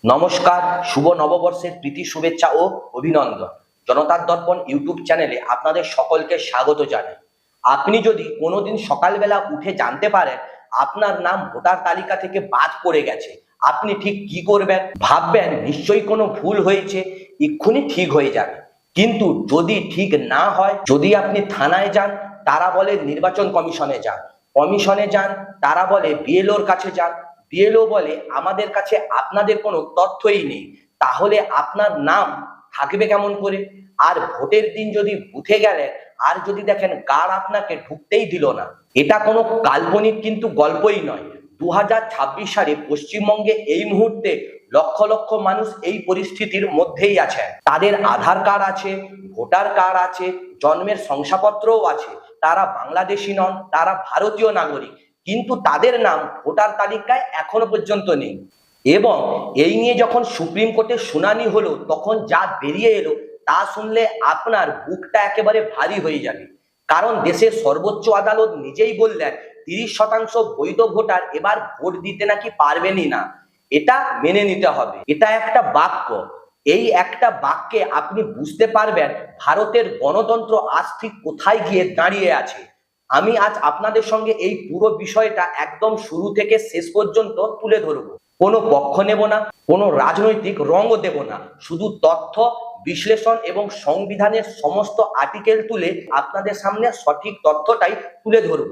নমস্কার, শুভ নববর্ষের প্রীতি শুভেচ্ছা ও অভিনন্দন। জনতার দর্পণ ইউটিউব চ্যানেলে আপনাদের সকলকে স্বাগত জানাই। আপনি যদি কোনোদিন সকালবেলা উঠে জানতে পারেন আপনার নাম ভোটার তালিকা থেকে বাদ পড়ে গেছে, আপনি ঠিক কি করবেন? ভাববেন নিশ্চয়ই কোনো ভুল হয়েছে, এক্ষুনি ঠিক হয়ে যাবে। কিন্তু যদি ঠিক না হয়, যদি আপনি থানায় যান, তারা বলে নির্বাচন কমিশনে যান, কমিশনে যান, তারা বলে বিএলওর কাছে যান, বিএলও বলে আমাদের কাছে আপনাদের কোনো তথ্যই নেই, তাহলে আপনার নাম থাকবে কেমন করে? আর ভোটের দিন যদি বুথে গেলেন আর যদি দেখেন গার্ড আপনাকে ঢুকতেই দিল না, এটা কোনো কাল্পনিক কিন্তু গল্পই নয়। 2026 সালে পশ্চিমবঙ্গে এই মুহূর্তে লক্ষ লক্ষ মানুষ এই পরিস্থিতির মধ্যেই আছেন। তাদের আধার কার্ড আছে, ভোটার কার্ড আছে, জন্মের শংসাপত্রও আছে, তারা বাংলাদেশি নন, তারা ভারতীয় নাগরিক, কিন্তু তাদের নাম ভোটার তালিকায় এখনো পর্যন্ত নেই। এবং এই নিয়ে যখন সুপ্রিম কোর্টে শুনানি হলো, তখন যা বেরিয়ে এলো তা শুনলে আপনার বুকটা একেবারে ভারী হয়ে যাবে। কারণ দেশের সর্বোচ্চ আদালত নিজেই বললেন 30% বৈধ ভোটার এবার ভোট দিতে নাকি পারবেনই না। এটা মেনে নিতে হবে। এটা একটা বাক্য, এই একটা বাক্যে আপনি বুঝতে পারবেন ভারতের গণতন্ত্র আজ ঠিক কোথায় গিয়ে দাঁড়িয়ে আছে। আমি আজ আপনাদের সঙ্গে এই পুরো বিষয়টা একদম শুরু থেকে শেষ পর্যন্ত তুলে ধরব। কোনো পক্ষ নেব না, কোনো রাজনৈতিক রঙও দেব না, শুধু তথ্য বিশ্লেষণ এবং সংবিধানের সমস্ত আর্টিকেল তুলে আপনাদের সামনে সঠিক তথ্যটাই তুলে ধরব।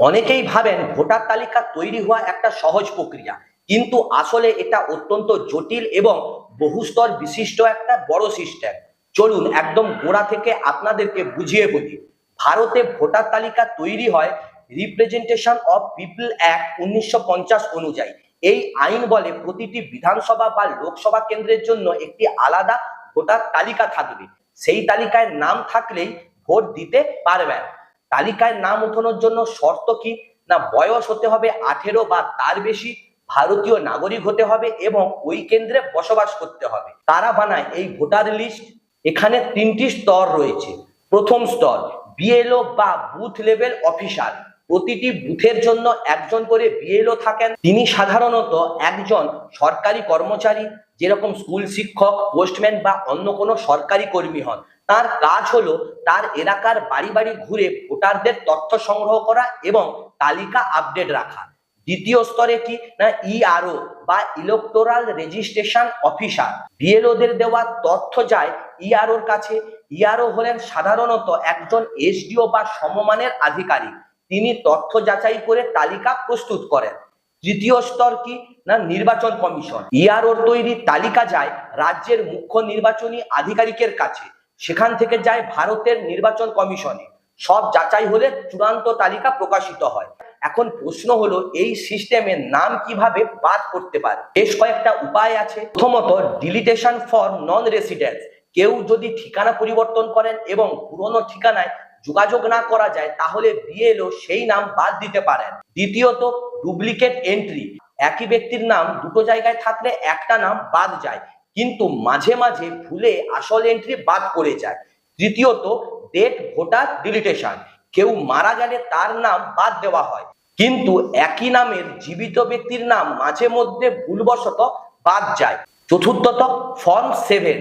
অনেকেই ভাবেন ভোটার তালিকা তৈরি হওয়া একটা সহজ প্রক্রিয়া, কিন্তু আসলে এটা অত্যন্ত জটিল এবং বহুস্তর বিশিষ্ট একটা বড় সিস্টেম। চলুন একদম গোড়া থেকে আপনাদেরকে বুঝিয়ে বলি। ভারতে ভোটার তালিকা তৈরি হয় রিপ্রেজেন্টেশন অফ পিপল অ্যাক্ট 1950 অনুযায়ী। এই আইন বলে প্রতিটি বিধানসভা বা লোকসভা কেন্দ্রের জন্য একটি আলাদা ভোটার তালিকা থাকবে। সেই তালিকায় নাম থাকলেই ভোট দিতে পারবেন। তালিকায় নাম ওঠানোর জন্য শর্ত কি না, বয়স হতে হবে 18 বা তার বেশি, ভারতীয় নাগরিক হতে হবে এবং ওই কেন্দ্রে বসবাস করতে হবে। কারা বানায় এই ভোটার লিস্ট? এখানে 3টি স্তর রয়েছে। প্রথম স্তর বিএলও বা বুথ লেভেল অফিসার। প্রতিটি বুথের জন্য একজন করে বিএলও থাকেন। তিনি সাধারণত একজন সরকারি কর্মচারী, যেরকম স্কুল শিক্ষক, পোস্টম্যান বা অন্য কোনো সরকারি কর্মী হন। তার কাজ হলো তার এলাকার বাড়ি বাড়ি ঘুরে ভোটারদের তথ্য সংগ্রহ করা এবং তালিকা আপডেট রাখা। দ্বিতীয় স্তরে কি না, ইআরও বা ইলেকটোরাল রেজিস্ট্রেশন অফিসার। বিএলওদের দেওয়া তথ্য যায় ইআরওর কাছে। ইআরও হলেন সাধারণত একজন এসডিও বা সমমানের আধিকারিক, তিনি তথ্য যাচাই করে তালিকা প্রস্তুত করেন। তৃতীয় স্তর কি না, নির্বাচন কমিশন। ইআরওর তৈরি তালিকা যায় রাজ্যের মুখ্য নির্বাচনী আধিকারিকের কাছে, সেখান থেকে যায় ভারতের নির্বাচন কমিশনে। সব যাচাই হলে চূড়ান্ত তালিকা প্রকাশিত হয়। এখন প্রশ্ন হলো এই সিস্টেমের নাম কিভাবে বাদ করতে পারে? বেশ কয়েকটা উপায় আছে। প্রথমত ডিলিটেশন ফর নন রেসিডেন্টস। কেউ যদি ঠিকানা পরিবর্তন করেন এবং পুরনো ঠিকানায় যোগাযোগ না করা যায়, তাহলে বিএলও সেই নাম বাদ দিতে পারেন। দ্বিতীয়ত ডুপ্লিকেট এন্ট্রি। একই ব্যক্তির নাম দুটো জায়গায় থাকলে একটা নাম বাদ যায়, কিন্তু মাঝে মাঝে ভুলে আসল এন্ট্রি বাদ পড়ে যায়। তৃতীয়ত ডেট ভোটার ডিলিটেশন। কেউ মারা গেলে তার নাম বাদ দেওয়া হয়, কিন্তু একই নামের জীবিত ব্যক্তির নাম মাঝে মধ্যে ভুলবশত বাদ যায়। চতুর্থত ফর্ম 7।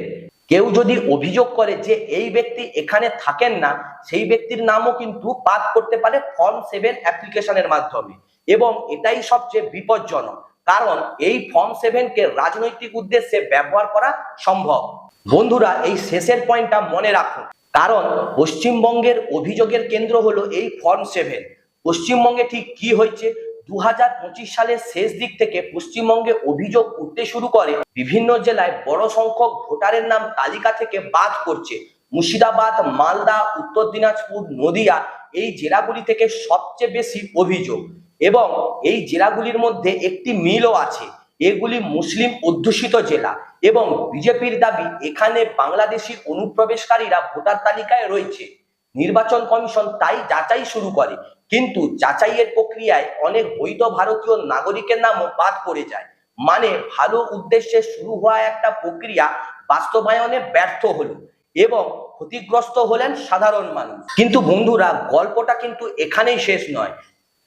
কেউ যদি অভিযোগ করে যে এই ব্যক্তি এখানে থাকেন না, সেই ব্যক্তির নামও কিন্তু বাদ করতে পারে ফর্ম 7 অ্যাপ্লিকেশনের মাধ্যমে। এবং এটাই সবচেয়ে বিপজ্জনক, কারণ এই ফর্ম 7 কে রাজনৈতিক উদ্দেশ্যে ব্যবহার করা সম্ভব। বন্ধুরা, এই শেষের পয়েন্টটা মনে রাখুন, কারণ পশ্চিমবঙ্গের অভিযোগের কেন্দ্র হলো এই ফর্ম 7। পশ্চিমবঙ্গে ঠিক কি হয়েছে? 2025 সালের শেষ দিক থেকে পশ্চিমবঙ্গে অভিযোগ উঠতে শুরু করে বিভিন্ন জেলায় বড় সংখ্যক ভোটারের নাম তালিকা থেকে বাদ করছে। মুর্শিদাবাদ, মালদা, উত্তর দিনাজপুর, নদিয়া এই জেলাগুলি থেকে সবচেয়ে বেশি অভিযোগ। এবং এই জেলাগুলির মধ্যে একটি মিলও আছে, এগুলি মুসলিম অধ্যুষিত জেলা এবং বিজেপির দাবি এখানে বাংলাদেশি অনুপ্রবেশকারীরা ভোটার তালিকায় রয়েছে। নির্বাচন কমিশন তাই যাচাই শুরু করে, কিন্তু যাচাইয়ের প্রক্রিয়ায় অনেক বৈধ ভারতীয় নাগরিকের নামও বাদ পড়ে যায়। মানে ভালো উদ্দেশ্যে শুরু হওয়া একটা প্রক্রিয়া বাস্তবায়নে ব্যর্থ হলো এবং ক্ষতিগ্রস্ত হলেন সাধারণ মানুষ। কিন্তু বন্ধুরা, গল্পটা কিন্তু এখানেই শেষ নয়।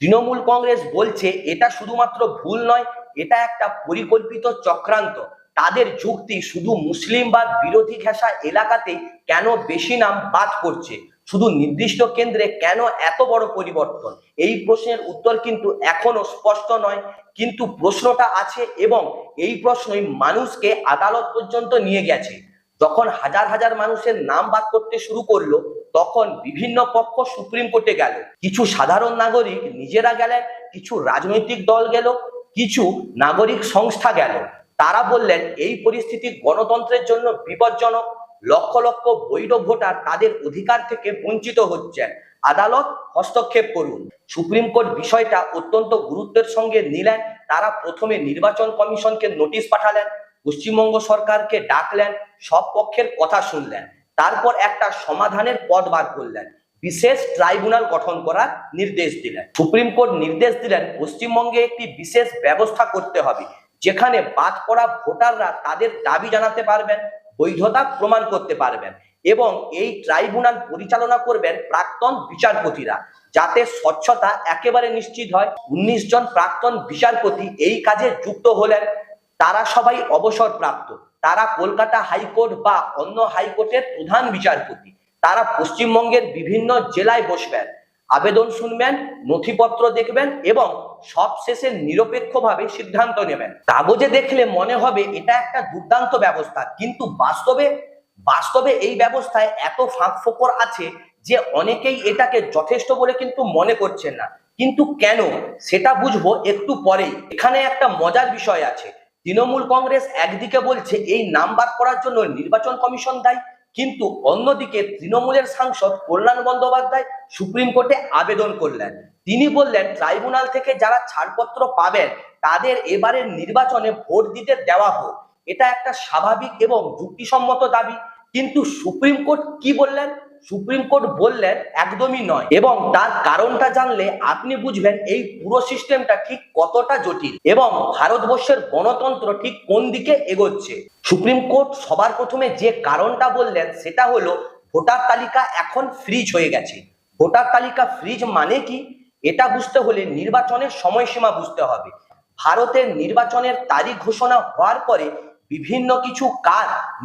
তৃণমূল কংগ্রেস বলছে এটা শুধুমাত্র ভুল নয়, এটা একটা পরিকল্পিত চক্রান্ত। তাদের যুক্তি শুধু মুসলিম বা বিরোধী ঘেঁষা এলাকাতে কেন বেশি নাম বাদ পড়ছে, শুধু নির্দিষ্ট কেন্দ্রে কেন এত বড় পরিবর্তন, এই প্রশ্নের উত্তর কিন্তু এখনো স্পষ্ট নয়। কিন্তু প্রশ্নটা আছে এবং এই প্রশ্নই মানুষকে আদালত পর্যন্ত নিয়ে গেছে। যখন হাজার হাজার মানুষের নাম বাদ করতে শুরু করলো, তখন বিভিন্ন পক্ষ সুপ্রিম কোর্টে গেল, কিছু সাধারণ নাগরিক নিজেরা গেলেন, কিছু রাজনৈতিক দল গেল, কিছু নাগরিক সংস্থা গেল। তারা বললেন এই পরিস্থিতি গণতন্ত্রের জন্য বিপজ্জনক, লক্ষ লক্ষ বৈধ ভোটার তাদের অধিকার থেকে বঞ্চিত হচ্ছেন, আদালত হস্তক্ষেপ করুন। সুপ্রিম কোর্ট বিষয়টা অত্যন্ত গুরুত্বের সঙ্গে নিলেন। তারা প্রথমে নির্বাচন কমিশনকে নোটিশ পাঠালেন, পশ্চিমবঙ্গ সরকারকে ডাকলেন, সব পক্ষের কথা শুনলেন, তারপর একটা সমাধানের পথ বার করলেন, বিশেষ ট্রাইব্যুনাল গঠন করার নির্দেশ দিলেন। সুপ্রিম কোর্ট নির্দেশ দিলেন পশ্চিমবঙ্গে একটি বিশেষ ব্যবস্থা করতে হবে, যেখানে বাদ পড়া ভোটাররা তাদের দাবি জানাতে পারবেন, বৈধতা প্রমাণ করতে পারবেন, এবং এই ট্রাইব্যুনাল পরিচালনা করবেন প্রাক্তন বিচারপতিরা, যাতে স্বচ্ছতা একেবারে নিশ্চিত হয়। 19 জন প্রাক্তন বিচারপতি এই কাজে যুক্ত হলেন। তারা সবাই অবসরপ্রাপ্ত, তারা কলকাতা হাইকোর্ট বা অন্য হাইকোর্টের প্রধান বিচারপতি। তারা পশ্চিমবঙ্গের বিভিন্ন জেলায় বসবেন, আবেদন শুনবেন, নথিপত্র দেখবেন এবং সবশেষে নিরপেক্ষভাবে সিদ্ধান্ত নেবেন। কাগজে দেখলে মনে হবে এটা একটা দুর্দান্ত ব্যবস্থা, কিন্তু বাস্তবে এই ব্যবস্থায় এত ফাঁক ফোকর আছে যে অনেকেই এটাকে যথেষ্ট বলে কিন্তু মনে করছেন না। কিন্তু কেন, সেটা বুঝবো একটু পরেই। এখানে একটা মজার বিষয় আছে। তৃণমূল কংগ্রেস একদিকে বলছে এই নাম বাদ করার জন্য নির্বাচন কমিশন দায়ী, কিন্তু অন্যদিকে তৃণমূলের সাংসদ কল্যাণ বন্দ্যোপাধ্যায় সুপ্রিম কোর্টে আবেদন করলেন। তিনি বললেন ট্রাইব্যুনাল থেকে যারা ছাড়পত্র পাবেন তাদের এবারের নির্বাচনে ভোট দিতে দেওয়া হোক, এটা একটা স্বাভাবিক এবং যুক্তিসম্মত দাবি। কিন্তু সুপ্রিম কোর্ট কি বললেন? সুপ্রিম কোর্ট বললেন একদমই নয়, এবং তার কারণটা জানলে আপনি বুঝবেন এই পুরো সিস্টেমটা ঠিক কতটা জটিল এবং ভারতবর্ষের গণতন্ত্র ঠিক কোন দিকে এগোচ্ছে। সুপ্রিম কোর্ট সবার প্রথমে যে কারণটা বললেন সেটা হলো ভোটার তালিকা এখন ফ্রিজ হয়ে গেছে। ভোটার তালিকা ফ্রিজ মানে কি, এটা বুঝতে হলে নির্বাচনের সময়সীমা বুঝতে হবে। ভারতের নির্বাচনের তারিখ ঘোষণা হওয়ার পরে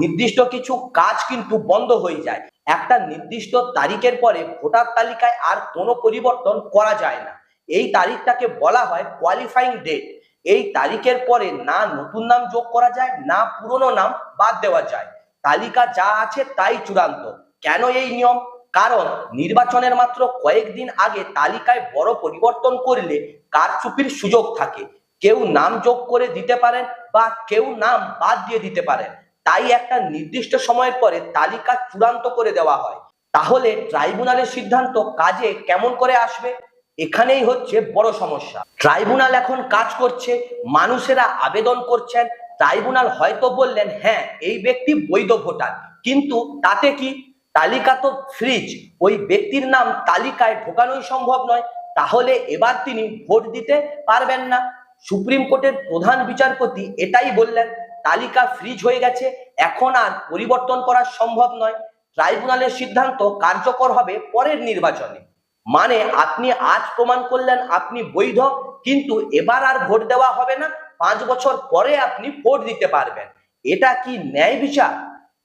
নির্দিষ্ট কিছু কাজ কিন্তু বন্ধ হয়ে যায়। একটা নির্দিষ্ট তারিখের পরে ভোটার তালিকায় আর কোনো পরিবর্তন করা যায় না। এই তারিখটাকে বলা হয় কোয়ালিফাইং ডেট। এই তারিখের পরে না নতুন নাম যোগ করা যায়, না পুরনো নাম বাদ দেওয়া যায়। তালিকা যা আছে তাই চূড়ান্ত। কেন এই নিয়ম? কারণ নির্বাচনের মাত্র কয়েকদিন আগে তালিকায় বড় পরিবর্তন করলে কারচুপির সুযোগ থাকে। কেউ নাম যোগ করে দিতে পারেন বা কেউ নাম বাদ দিয়ে দিতে পারেন। তাই একটা নির্দিষ্ট সময়ের পরে তালিকা চূড়ান্ত করে দেওয়া হয়। তাহলে ট্রাইব্যুনালের সিদ্ধান্ত কাজে কেমন করে আসবে? এখানেই হচ্ছে বড় সমস্যা। ট্রাইব্যুনাল এখন কাজ করছে, মানুষেরা আবেদন করছেন। ট্রাইব্যুনাল হয়তো বললেন হ্যাঁ এই ব্যক্তি বৈধ ভোটার, কিন্তু তাতে কি? তালিকা তো ফ্রিজ, ওই ব্যক্তির নাম তালিকায় ঢোকানোই সম্ভব নয়। তাহলে এবার তিনি ভোট দিতে পারবেন না। সুপ্রিম কোর্টের প্রধান বিচারপতি এটাই বললেন, তালিকা ফ্রিজ হয়ে গেছে, এখন আর পরিবর্তন করা সম্ভব নয়। ট্রাইব্যুনালের সিদ্ধান্ত কার্যকর হবে পরের নির্বাচনে। মানে আপনি আজ প্রমাণ করলেন আপনি বৈধ, কিন্তু এবার আর ভোট দেওয়া হবে না, 5 বছর পরে আপনি ভোট দিতে পারবেন। এটা কি ন্যায় বিচার?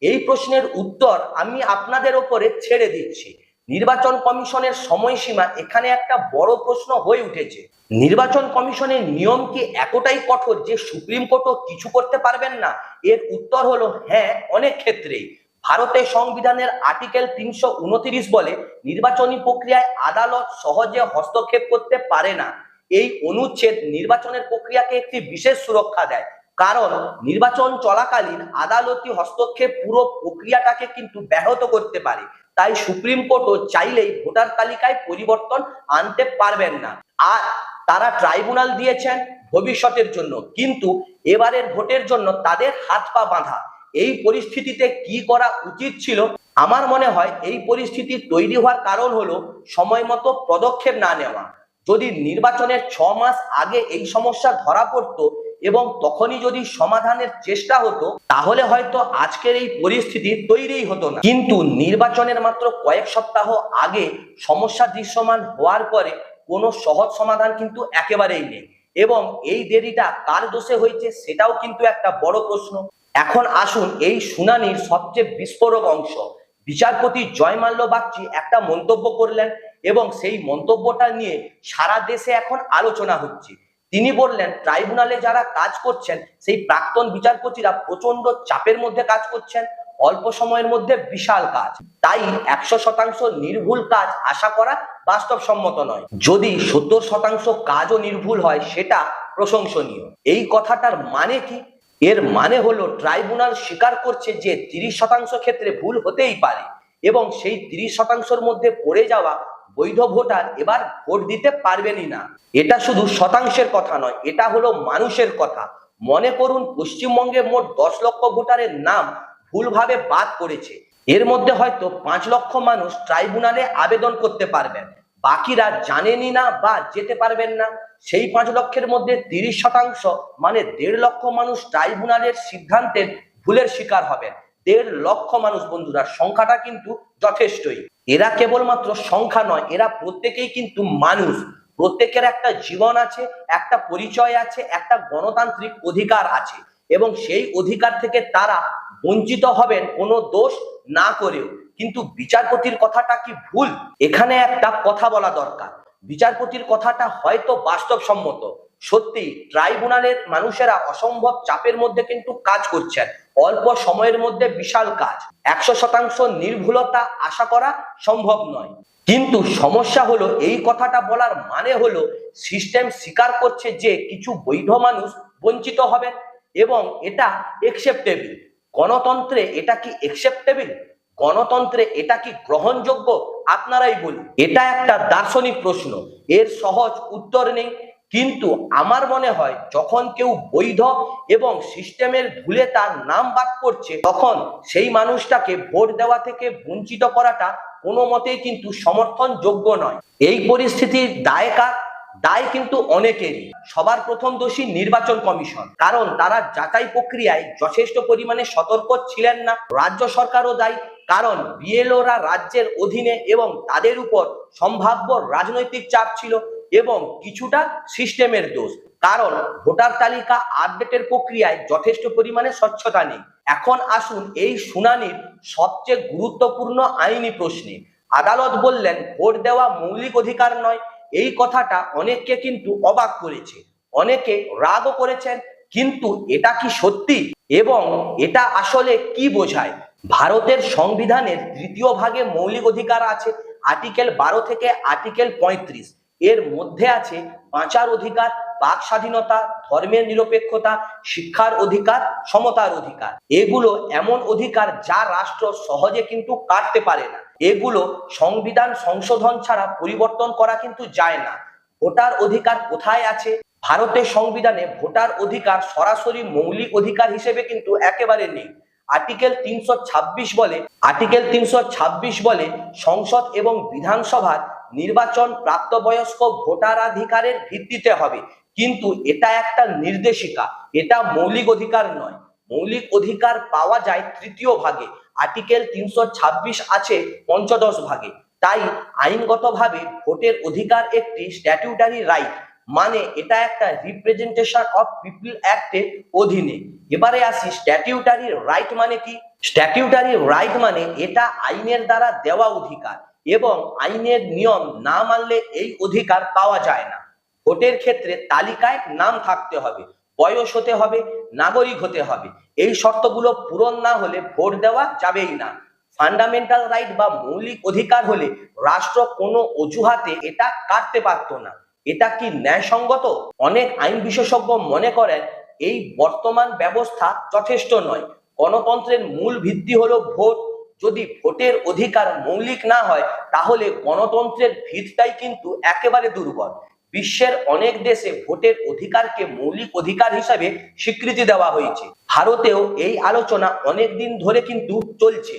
এই প্রশ্নের উত্তর আমি আপনাদের ওপরে ছেড়ে দিচ্ছি। নির্বাচন কমিশনের সময়সীমা এখানে একটা বড় প্রশ্ন হয়ে উঠেছে। নির্বাচন কমিশনের নিয়ম কি এতটাই কঠোর যে সুপ্রিম কোর্টও কিছু করতে পারবেন না? এর উত্তর হলো হ্যাঁ, অনেক ক্ষেত্রেই। ভারতের সংবিধানের আর্টিকেল 329 বলে নির্বাচনী প্রক্রিয়ায় আদালত সহজে হস্তক্ষেপ করতে পারে না। এই অনুচ্ছেদ নির্বাচনের প্রক্রিয়াকে একটি বিশেষ সুরক্ষা দেয়, কারণ নির্বাচন চলাকালীন আদালতি হস্তক্ষেপ পুরো প্রক্রিয়াটাকে কিন্তু ব্যাহত করতে পারে। তাই সুপ্রিম কোর্টও চাইলেই ভোটার তালিকায় পরিবর্তন আনতে পারবেন না। আর তারা ট্রাইব্যুনাল দিয়েছেন ভবিষ্যতের জন্য, কিন্তু এবারের ভোটের জন্য তাদের হাত পা বাঁধা। এই পরিস্থিতিতে কি করা উচিত ছিল? আমার মনে হয় এই পরিস্থিতি তৈরি হওয়ার কারণ হলো সময় মতো পদক্ষেপ না নেওয়া। যদি নির্বাচনের 6 মাস আগে এই সমস্যা ধরা পড়তো এবং তখনই যদি সমাধানের চেষ্টা হতো, তাহলে হয়তো আজকের এই পরিস্থিতি তৈরি হতো না। কিন্তু নির্বাচনের মাত্র কয়েক সপ্তাহ আগে সমস্যা দৃশ্যমান হওয়ার পরে কোনো সহজ সমাধান কিন্তু একেবারেই নেই, এবং এই দেরিটা কার দোষে হয়েছে সেটাও কিন্তু একটা বড় প্রশ্ন। এখন আসুন এই শুনানির সবচেয়ে বিস্ফোরক অংশ। বিচারপতি জয় মাল্য বাগচি একটা মন্তব্য করলেন এবং সেই মন্তব্যটা নিয়ে সারা দেশে এখন আলোচনা হচ্ছে। তিনি বললেন, ট্রাইব্যুনালে যারা কাজ করছেন সেই প্রাক্তন বিচারপতিরা প্রচন্ড চাপের মধ্যে কাজ করছেন, অল্প সময়ের মধ্যে বিশাল কাজ, তাই 100% নির্ভুল কাজ আশা করা বাস্তবসম্মত নয়। যদি 70% কাজও নির্ভুল হয় সেটা প্রশংসনীয়। এই কথাটার মানে কি? এর মানে হলো ট্রাইব্যুনাল স্বীকার করছে যে 30% ক্ষেত্রে ভুল হতেই পারে এবং সেই 30%-র মধ্যে পড়ে যাওয়া বৈধ ভোটার এবার ভোট দিতে পারবেনই না। এটা শুধু শতাংশের কথা নয়, এটা হলো মানুষের কথা। মনে করুন পশ্চিমবঙ্গে মোট 10 লক্ষ ভোটারের নাম ভুলভাবে বাদ করেছে। এর মধ্যে হয়তো 5 লক্ষ মানুষ ট্রাইব্যুনালে আবেদন করতে পারবেন, বাকিরা জানেনই না বা যেতে পারবেন না। সেই 5 লক্ষের মধ্যে 30% মানে 1.5 লক্ষ মানুষ ট্রাইব্যুনালের সিদ্ধান্তের ভুলের শিকার হবেন। 1.5 লক্ষ মানুষ বন্ধুরা, সংখ্যাটা কিন্তু যথেষ্টই। এরা কেবলমাত্র সংখ্যা নয়, এরা প্রত্যেকেই কিন্তু মানুষ। প্রত্যেকের একটা জীবন আছে, একটা পরিচয় আছে, একটা গণতান্ত্রিক অধিকার আছে এবং সেই অধিকার থেকে তারা বঞ্চিত হবেন কোনো দোষ না করেও। কিন্তু বিচারপতির কথাটা কি ভুল? এখানে একটা কথা বলা দরকার। বিচারপতির কথাটা হয়তো বাস্তবসম্মত, সত্যি ট্রাইব্যুনালের মানুষেরা অসম্ভব চাপের মধ্যে কিন্তু কাজ করছেন, অল্প সময়ের মধ্যে বিশাল কাজ, 100% নির্ভুলতা আশা করা সম্ভব নয়। কিন্তু সমস্যা হলো এই কথাটা বলার মানে হলো সিস্টেম স্বীকার করছে যে কিছু বৈধ মানুষ বঞ্চিত হবেন এবং এটা একসেপ্টেবল। গণতন্ত্রে এটা কি একসেপ্টেবল? গণতন্ত্রে এটা কি গ্রহণযোগ্য? আপনারাই বলুন। এটা একটা দার্শনিক প্রশ্ন, এর সহজ উত্তর নেই। কিন্তু আমার মনে হয় যখন কেউ বৈধ এবং সিস্টেমের ভুলে তার নাম বাদ করছে, তখন সেই মানুষটাকে ভোট দেওয়া থেকে বঞ্চিত করাটা কোনো মতেই কিন্তু সমর্থনযোগ্য নয়। এই পরিস্থিতির দায় কার? দায় কিন্তু অনেকেরই। সবার প্রথম দোষী নির্বাচন কমিশন, কারণ তারা যাচাই প্রক্রিয়ায় যথেষ্ট পরিমাণে সতর্ক ছিলেন না। রাজ্য সরকারও দায়ী, কারণ বিএলওরা রাজ্যের অধীনে এবং তাদের উপর সম্ভাব্য রাজনৈতিক চাপ ছিল। এবং কিছুটা সিস্টেমের দোষ, কারণ ভোটার তালিকা আপডেটের প্রক্রিয়ায় যথেষ্ট পরিমাণে স্বচ্ছতা নেই। এখন আসুন এই শুনানির সবচেয়ে গুরুত্বপূর্ণ আইনি প্রশ্নে। আদালত বললেন ভোট দেওয়া মৌলিক অধিকার নয়। এই কথাটা অনেককে কিন্তু অবাক করেছে, অনেকে রাগও করেছেন। কিন্তু এটা কি সত্যি এবং এটা আসলে কি বোঝায়? ভারতের সংবিধানের 3য় ভাগে মৌলিক অধিকার আছে, আর্টিকেল 12 থেকে আর্টিকেল 35। এর মধ্যে আছে বাঁচার অধিকার, বাক স্বাধীনতা, ধর্মের নিরপেক্ষতা, শিক্ষার অধিকার, সমতার অধিকার। এগুলো এমন অধিকার যা রাষ্ট্র সহজে কিন্তু কাটতে পারে না। এগুলো সংবিধান সংশোধন ছাড়া পরিবর্তন করা কিন্তু যায় না। ভোটার অধিকার কোথায় আছে? ভারতের সংবিধানে ভোটার অধিকার সরাসরি মৌলিক অধিকার হিসেবে কিন্তু একেবারে নেই। আর্টিকেল 326 বলে সংসদ এবং বিধানসভার নির্বাচন প্রাপ্তবয়স্ক ভোটাধিকারের ভিত্তিতে হবে, কিন্তু এটা একটা নির্দেশিকা, এটা মৌলিক অধিকার নয়। মৌলিক অধিকার পাওয়া যায় 3য় ভাগে, আর্টিকেল 326 আছে 15 ভাগে। তাই আইনগতভাবে ভোটের অধিকার একটি স্ট্যাটিউটারি রাইট, মানে এটা একটা রিপ্রেজেন্টেশন অফ পিপল অ্যাক্টের অধীনে। এবারে আসি স্ট্যাটিউটারি রাইট মানে কি। স্ট্যাটিউটারি রাইট মানে এটা আইনের দ্বারা দেওয়া অধিকার এবং আইনের নিয়ম না মানলে এই অধিকার পাওয়া যায় না। ভোটের ক্ষেত্রে তালিকায় নাম থাকতে হবে, বয়স হতে হবে, নাগরিক হতে হবে। এই শর্তগুলো পূরণ না হলে ভোট দেওয়া যাবেই না। ফান্ডামেন্টাল রাইট বা মৌলিক অধিকার হলে রাষ্ট্র কোনো অজুহাতে এটা কাটতে পারতো না। এটা কি ন্যায়সঙ্গত? অনেক আইন বিশেষজ্ঞ মনে করেন এই বর্তমান ব্যবস্থা যথেষ্ট নয়। গণতন্ত্রের মূল ভিত্তি হলো ভোট। যদি ভোটের অধিকার মৌলিক না হয় তাহলে গণতন্ত্রের ভিতটাই কিন্তু একেবারে দুর্বল। বিশ্বের অনেক দেশে ভোটের অধিকারকে মৌলিক অধিকার হিসাবে স্বীকৃতি দেওয়া হয়েছে। ভারতেও এই আলোচনা অনেক দিন ধরে কিন্তু চলছে,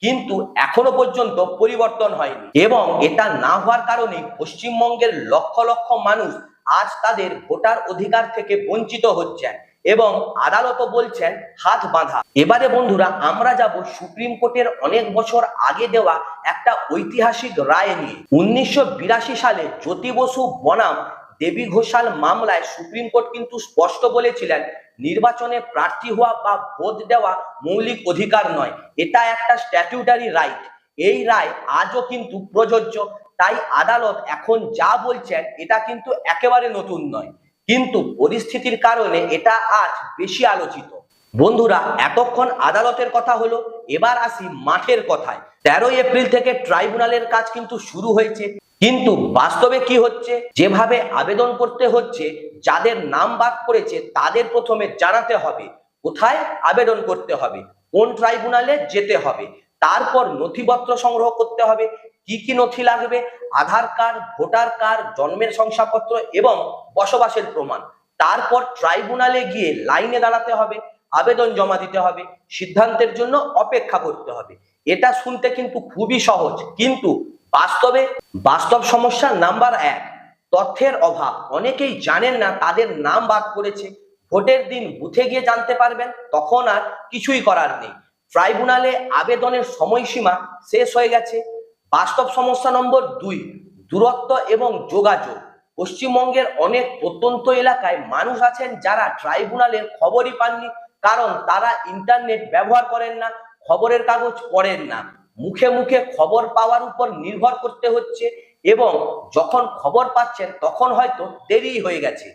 কিন্তু এখনো পর্যন্ত পরিবর্তন হয়নি। এবং এটা না হওয়ার কারণে পশ্চিমবঙ্গের লক্ষ লক্ষ মানুষ আজ তাদের ভোটার অধিকার থেকে বঞ্চিত হচ্ছেন এবং আদালতও বলছেন হাত বাঁধা। এবারে বন্ধুরা আমরা যাব সুপ্রিম কোর্টের অনেক বছর আগে দেওয়া একটা ঐতিহাসিক রায় নিয়ে। 1982 সালে জ্যোতি বসু বনাম দেবী ঘোষাল মামলায় সুপ্রিম কোর্ট কিন্তু স্পষ্ট বলেছিলেন নির্বাচনে প্রার্থী হওয়া বা ভোট দেওয়া মৌলিক অধিকার নয়, এটা একটা স্ট্যাটিউটারি রাইট। এই রায় আজও কিন্তু প্রযোজ্য। তাই আদালত এখন যা বলছেন এটা কিন্তু একেবারে নতুন নয়, কিন্তু পরিস্থিতির কারণে এটা আজ বেশি আলোচিত। বন্ধুরা, এতক্ষণ আদালতের কথা হলো, এবার আসি মাঠের কথায়। 13 এপ্রিল থেকে ট্রাইব্যুনালের কাজ কিন্তু শুরু হয়েছে, কিন্তু বাস্তবে কি হচ্ছে? যেভাবে আবেদন করতে হচ্ছে, যাদের নাম বাদ পড়েছে তাদের প্রথমে জানাতে হবে কোথায় আবেদন করতে হবে, কোন ট্রাইব্যুনালে যেতে হবে, তারপর নথিপত্র সংগ্রহ করতে হবে। কি কি নথি লাগবে? আধার কার্ড, ভোটার কার্ড, জন্মের শংসাপত্র এবং বসবাসের প্রমাণ। তারপর ট্রাইব্যুনালে গিয়ে লাইনে দাঁড়াতে হবে, আবেদন জমা দিতে হবে, সিদ্ধান্তের জন্য অপেক্ষা করতে হবে। এটা শুনতে কিন্তু খুবই সহজ, কিন্তু বাস্তব সমস্যা নাম্বার 1, তথ্যের অভাব। অনেকেই জানেন না তাদের নাম বাদ পড়েছে। ভোটের দিন বুথে গিয়ে জানতে পারবেন, তখন আর কিছুই করার নেই। ট্রাইব্যুনালে আবেদনের সময়সীমা শেষ হয়ে গেছে। বাস্তব সমস্যা নম্বর 2, দূরত্ব এবং যোগাযোগ। পশ্চিমবঙ্গের অনেক প্রত্যন্ত এলাকায় মানুষ আছেন যারা ট্রাইব্যুনালের খবরই পাননি, কারণ তারা ইন্টারনেট ব্যবহার করেন না, খবরের কাগজ পড়েন না। মুখে মুখে খবর পাওয়ার উপর নির্ভর করতে হচ্ছে, এবং যখন খবর পাচ্ছেন তখন হয়তো দেরি হয়ে গেছে।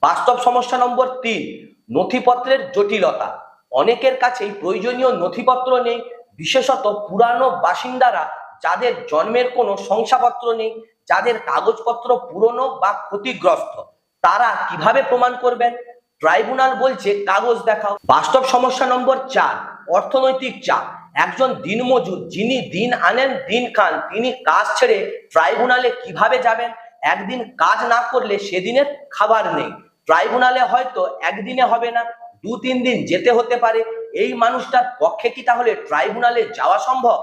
বাস্তব সমস্যা নম্বর 3, নথিপত্রের জটিলতা। অনেকের কাছেই প্রয়োজনীয় নথিপত্র নেই, বিশেষত পুরানো বাসিন্দারা যাদের জন্মের কোনো শংসাপত্র নেই, যাদের কাগজপত্র পুরনো বা ক্ষতিগ্রস্ত, তারা কিভাবে প্রমাণ করবেন? ট্রাইব্যুনাল বলছে কাগজ দেখাও। বাস্তব সমস্যা নম্বর 4, অর্থনৈতিক চাপ। একজন দিনমজুর যিনি দিন আনেন দিন খান, তিনি কাজ ছেড়ে ট্রাইব্যুনালে কিভাবে যাবেন? একদিন কাজ না করলে সেদিনের খাবার নেই। ট্রাইব্যুনালে হয়তো একদিনে হবে না, 2-3 দিন যেতে হতে পারে। এই মানুষটার পক্ষে কি তাহলে ট্রাইব্যুনালে যাওয়া সম্ভব?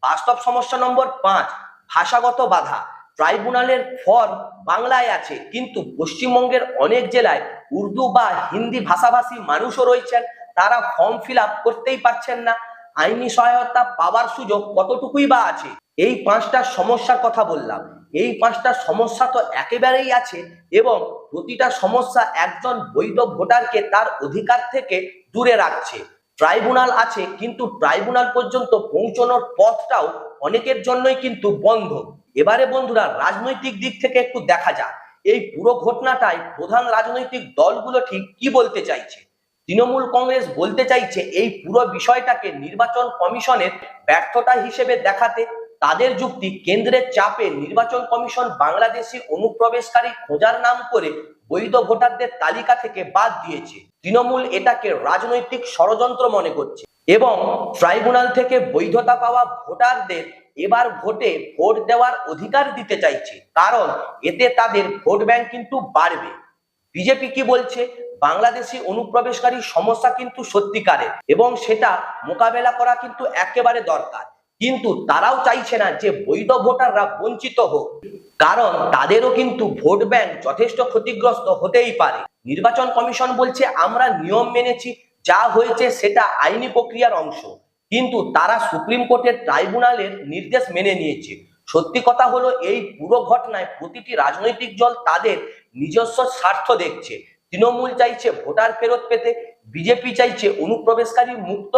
বাস্তব সমস্যা নম্বর 5, ভাষাগত বাধা। ট্রাইব্যুনালের ফর্ম বাংলায় আছে, কিন্তু পশ্চিমবঙ্গের অনেক জেলায় উর্দু বা হিন্দি ভাষাভাষী মানুষও রয়েছেন, তারা ফর্ম ফিল আপ করতেই পারছেন না। আইনি সহায়তা পাওয়ার সুযোগ কতটুকুই বা আছে? এই 5টা সমস্যার কথা বললাম। এই 5টা সমস্যা তো একেবারেই আছে, এবং প্রতিটা সমস্যা একজন বৈধ ভোটারকে তার অধিকার থেকে দূরে রাখছে। ট্রাইব্যুনাল আছে, কিন্তু ট্রাইব্যুনাল পর্যন্ত পৌঁছানোর পথটাও অনেকের জন্যই কিন্তু বন্ধ। এবারে বন্ধুরা, রাজনৈতিক দিক থেকে একটু দেখা যাক এই পুরো ঘটনাটাই প্রধান রাজনৈতিক দলগুলো ঠিক কি বলতে চাইছে। তৃণমূল কংগ্রেস বলতে চাইছে এই পুরো বিষয়টাকে নির্বাচন কমিশনের ব্যর্থতা হিসেবে দেখাতে। তাদের যুক্তি, কেন্দ্রের চাপে নির্বাচন কমিশন বাংলাদেশি অনুপ্রবেশকারী খোঁজার নাম করে বৈধ ভোটারদের তালিকা থেকে বাদ দিয়েছে। তৃণমূল এটাকে রাজনৈতিক ষড়যন্ত্র মনে করছে, এবং ট্রাইব্যুনাল থেকে বৈধতা পাওয়া ভোটারদের এবার ভোটে ভোট দেওয়ার অধিকার দিতে চাইছে, কারণ এতে তাদের ভোট ব্যাংক কিন্তু বাড়বে। বিজেপি কি বলছে? বাংলাদেশি অনুপ্রবেশকারী সমস্যা কিন্তু সত্যিকারের, এবং সেটা মোকাবেলা করা কিন্তু একেবারে দরকার। কিন্তু তারাও চাইছে না যে বৈধ ভোটাররা বঞ্চিত হোক, কারণ তাদেরও কিন্তু ভোট ব্যাংক যথেষ্ট ক্ষতিগ্রস্ত হতেই পারে। নির্বাচন কমিশন বলছে আমরা নিয়ম মেনেছি, যা হয়েছে সেটা আইনি প্রক্রিয়ার অংশ, কিন্তু তারা সুপ্রিম কোর্টের ট্রাইব্যুনালের নির্দেশ মেনে নিয়েছে। সত্যি কথা হলো, এই পুরো ঘটনায় প্রতিটি রাজনৈতিক দল তাদের নিজস্ব স্বার্থ দেখছে। তৃণমূল চাইছে ভোটার ফেরত পেতে, বিজেপি চাইছে অনুপ্রবেশকারী মুক্ত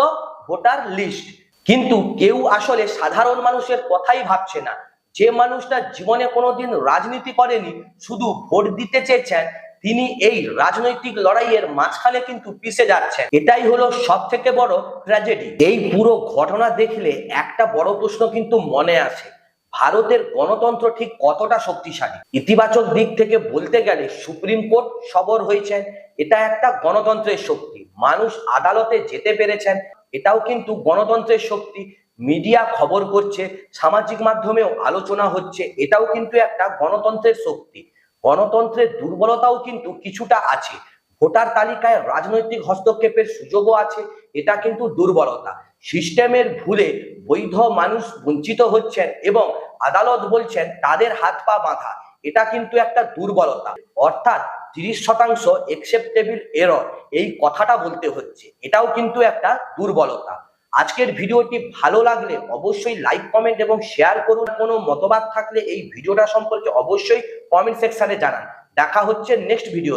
ভোটার লিস্ট, কিন্তু কেউ আসলে সাধারণ মানুষের কথাই ভাবছে না। যে মানুষটা জীবনে কোনোদিন রাজনীতি করেনি, শুধু ভোট দিতে চেয়েছেন, তিনি এই রাজনৈতিক লড়াইয়ের মাঝখানে কিন্তু পিছে যাচ্ছেন। এটাই হলো সব থেকে বড় ট্র্যাজেডি। এই পুরো ঘটনা দেখলে একটা বড় প্রশ্ন কিন্তু মনে আসে, ভারতের গণতন্ত্র ঠিক কতটা শক্তিশালী? ইতিবাচক দিক থেকে বলতে গেলে সুপ্রিম কোর্ট সবর হয়েছেন, এটা একটা গণতন্ত্রের শক্তি। মানুষ আদালতে যেতে পেরেছেন, এটাও কিন্তু গণতন্ত্রের শক্তি। মিডিয়া খবর করছে, সামাজিক মাধ্যমেও আলোচনা হচ্ছে, এটাও কিন্তু একটা গণতন্ত্রের শক্তি। গণতন্ত্রের দুর্বলতাও কিন্তু কিছুটা আছে, ভোটার তালিকায় রাজনৈতিক হস্তক্ষেপের সুযোগও আছে, এটা কিন্তু দুর্বলতা। সিস্টেমের ভুলে বৈধ মানুষ বঞ্চিত হচ্ছেন, এবং আদালত বলছেন তাদের হাত পা বাঁধা, এটা কিন্তু একটা দুর্বলতা। অর্থাৎ 30% অ্যাকসেপ্টেবল এরর, এই কথাটা বলতে হচ্ছে, এটাও কিন্তু একটা দুর্বলতা। আজকের ভিডিওটি ভালো লাগলে অবশ্যই লাইক, কমেন্ট এবং শেয়ার করুন। কোনো মতবাদ থাকলে এই ভিডিওটা সম্পর্কে অবশ্যই কমেন্ট সেকশনে জানান। দেখা হচ্ছে নেক্সট ভিডিও।